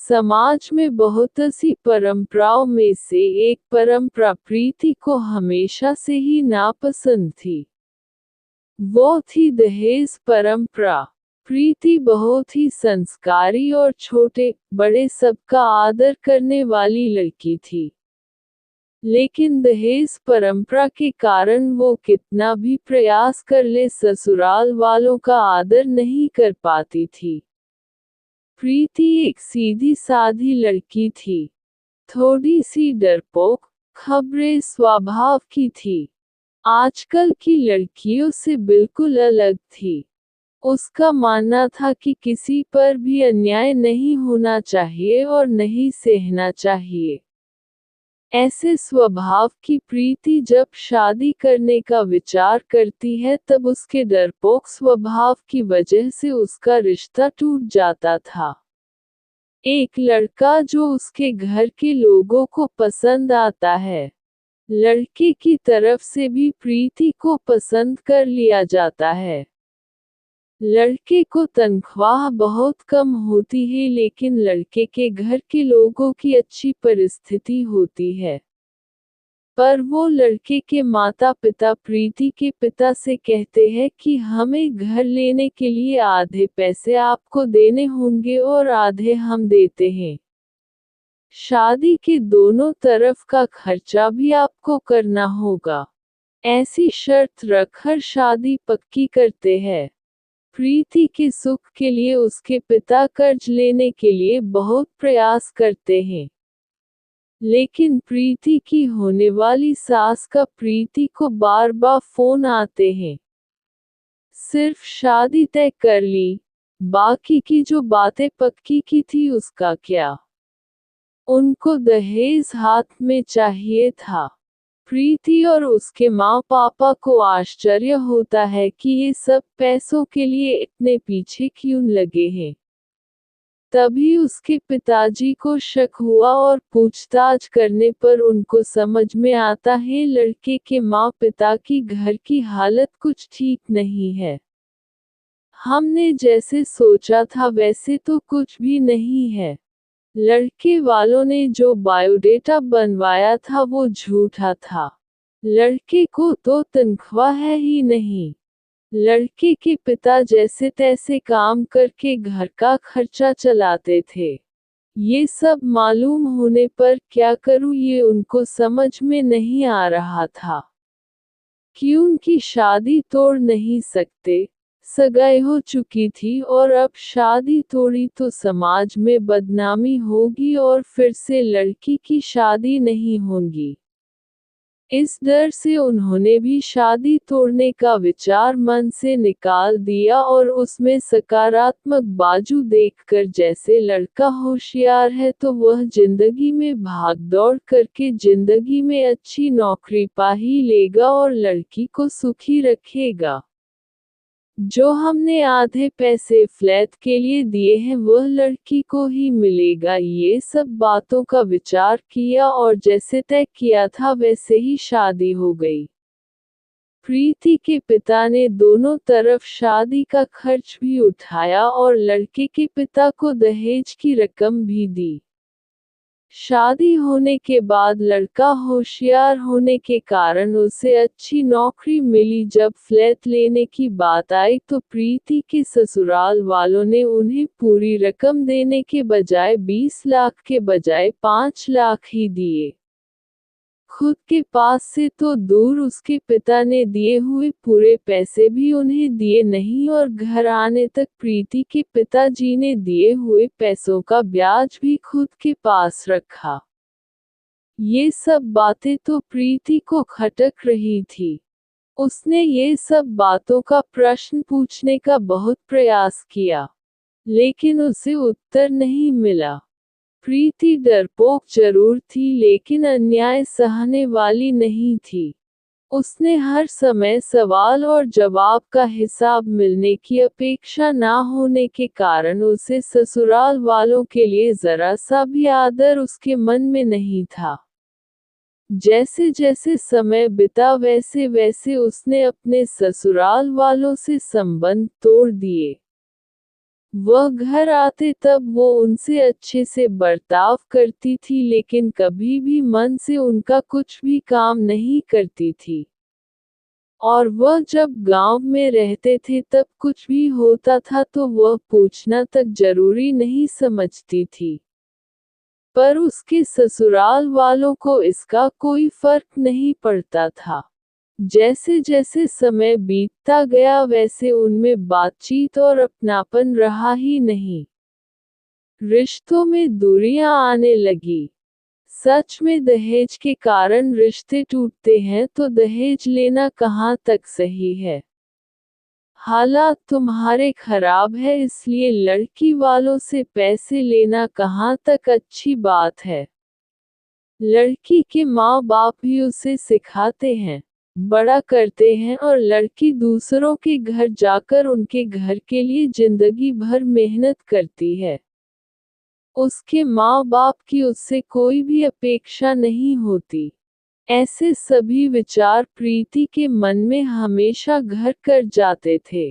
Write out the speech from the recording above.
समाज में बहुत सी परंपराओं में से एक परंपरा प्रीति को हमेशा से ही नापसंद थी। वो थी दहेज परंपरा। प्रीति बहुत ही संस्कारी और छोटे बड़े सबका आदर करने वाली लड़की थी। लेकिन दहेज परंपरा के कारण वो कितना भी प्रयास कर ले ससुराल वालों का आदर नहीं कर पाती थी। प्रीति एक सीधी साधी लड़की थी। थोड़ी सी डरपोक, खबरे स्वभाव की थी। आजकल की लड़कियों से बिल्कुल अलग थी। उसका मानना था कि किसी पर भी अन्याय नहीं होना चाहिए और नहीं सहना चाहिए। ऐसे स्वभाव की प्रीति जब शादी करने का विचार करती है तब उसके डरपोक स्वभाव की वजह से उसका रिश्ता टूट जाता था। एक लड़का जो उसके घर के लोगों को पसंद आता है। लड़के की तरफ से भी प्रीति को पसंद कर लिया जाता है। लड़के को तनख्वाह बहुत कम होती है लेकिन लड़के के घर के लोगों की अच्छी परिस्थिति होती है। पर वो लड़के के माता पिता प्रीति के पिता से कहते हैं कि हमें घर लेने के लिए आधे पैसे आपको देने होंगे और आधे हम देते हैं। शादी के दोनों तरफ का खर्चा भी आपको करना होगा। ऐसी शर्त रखकर शादी पक्की करते हैं। प्रीति के सुख के लिए उसके पिता कर्ज लेने के लिए बहुत प्रयास करते हैं। लेकिन प्रीति की होने वाली सास का प्रीति को बार बार फोन आते हैं। सिर्फ शादी तय कर ली, बाकी की जो बातें पक्की की थी उसका क्या। उनको दहेज हाथ में चाहिए था। प्रीति और उसके माँ पापा को आश्चर्य होता है कि ये सब पैसों के लिए इतने पीछे क्यों लगे हैं। तभी उसके पिताजी को शक हुआ और पूछताछ करने पर उनको समझ में आता है लड़के के माँ पिता की घर की हालत कुछ ठीक नहीं है। हमने जैसे सोचा था वैसे तो कुछ भी नहीं है। लड़के वालों ने जो बायोडेटा बनवाया था वो झूठा था। लड़के को तो तनख्वाह है ही नहीं। लड़के के पिता जैसे तैसे काम करके घर का खर्चा चलाते थे। ये सब मालूम होने पर क्या करूं ये उनको समझ में नहीं आ रहा था। क्यों की शादी तोड़ नहीं सकते, सगाई हो चुकी थी और अब शादी तोड़ी तो समाज में बदनामी होगी और फिर से लड़की की शादी नहीं होगी। इस डर से उन्होंने भी शादी तोड़ने का विचार मन से निकाल दिया और उसमें सकारात्मक बाजू देखकर जैसे लड़का होशियार है तो वह जिंदगी में भागदौड़ करके जिंदगी में अच्छी नौकरी पा ही लेगा और लड़की को सुखी रखेगा। जो हमने आधे पैसे फ्लैट के लिए दिए हैं वह लड़की को ही मिलेगा। ये सब बातों का विचार किया और जैसे तय किया था वैसे ही शादी हो गई। प्रीति के पिता ने दोनों तरफ शादी का खर्च भी उठाया और लड़के के पिता को दहेज की रकम भी दी। शादी होने के बाद लड़का होशियार होने के कारण उसे अच्छी नौकरी मिली। जब फ्लैट लेने की बात आई तो प्रीति के ससुराल वालों ने उन्हें पूरी रकम देने के बजाय 20 लाख के बजाय 5 लाख ही दिए। खुद के पास से तो दूर उसके पिता ने दिए हुए पूरे पैसे भी उन्हें दिए नहीं और घर आने तक प्रीति के पिताजी ने दिए हुए पैसों का ब्याज भी खुद के पास रखा। ये सब बातें तो प्रीति को खटक रही थी। उसने ये सब बातों का प्रश्न पूछने का बहुत प्रयास किया, लेकिन उसे उत्तर नहीं मिला। प्रीति डरपोक जरूर थी लेकिन अन्याय सहने वाली नहीं थी। उसने हर समय सवाल और जवाब का हिसाब मिलने की अपेक्षा ना होने के कारण उसे ससुराल वालों के लिए जरा सा भी आदर उसके मन में नहीं था। जैसे जैसे समय बीता वैसे वैसे उसने अपने ससुराल वालों से संबंध तोड़ दिए। वह घर आते तब वो उनसे अच्छे से बर्ताव करती थी, लेकिन कभी भी मन से उनका कुछ भी काम नहीं करती थी। और वह जब गांव में रहते थे तब कुछ भी होता था तो वह पूछना तक जरूरी नहीं समझती थी। पर उसके ससुराल वालों को इसका कोई फर्क नहीं पड़ता था। जैसे जैसे समय बीतता गया वैसे उनमें बातचीत और अपनापन रहा ही नहीं। रिश्तों में दूरियां आने लगी। सच में दहेज के कारण रिश्ते टूटते हैं तो दहेज लेना कहाँ तक सही है। हालात तुम्हारे खराब है इसलिए लड़की वालों से पैसे लेना कहाँ तक अच्छी बात है। लड़की के माँ बाप भी उसे सिखाते हैं, बड़ा करते हैं और लड़की दूसरों के घर जाकर उनके घर के लिए जिंदगी भर मेहनत करती है। उसके माँ बाप की उससे कोई भी अपेक्षा नहीं होती। ऐसे सभी विचार प्रीति के मन में हमेशा घर कर जाते थे।